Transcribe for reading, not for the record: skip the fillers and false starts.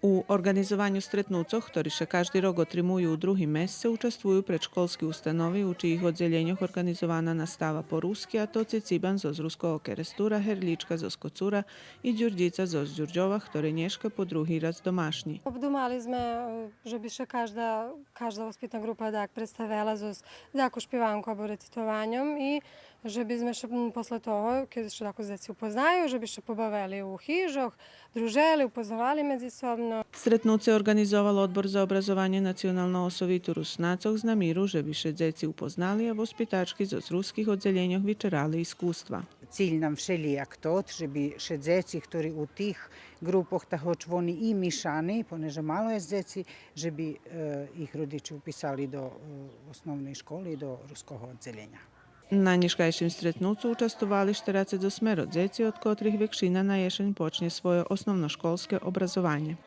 U organizovanju stretnucoh, ktorý še každý rok otrimujú u druhý mesece, učestvujú predškolski ustanovi, u čijih odzeljenjoh organizovana nastava po ruski, a to Ciciban zo Ruskого kerestura, Herlička zo Skocura i Đurđica zo Đurđova, ktorý nješka po druhý raz domašnji. Obdumali sme, že by še każda ospitna grupa tak predstavila z taku špivanku або recitovanjem i že by sme še posle toho, keď še tako deci upoznaju, že by še pobavili u hižoh, druželi, upoznavali međusobno. Stretnuce organizoval Odbor za obrazovanje nacionalno osovitu Rusnacoh z namíru, že by še deci upoznali, a vospitački z ruskih odzeljenjoh vyčerali iskustva. Cilj nam všelijak tot, že bi še djeci, ktorí u tih grupoh tahoč oni i mišani, poneže malo je djeci, že bi ih rodiči upisali do osnovnej školy, do ruskого odzeljenja. Na nješkajšim stretnucu učestovali 48 djeci, od kotrih vekšina na ješenj počne svoje osnovnoškolske obrazovanje.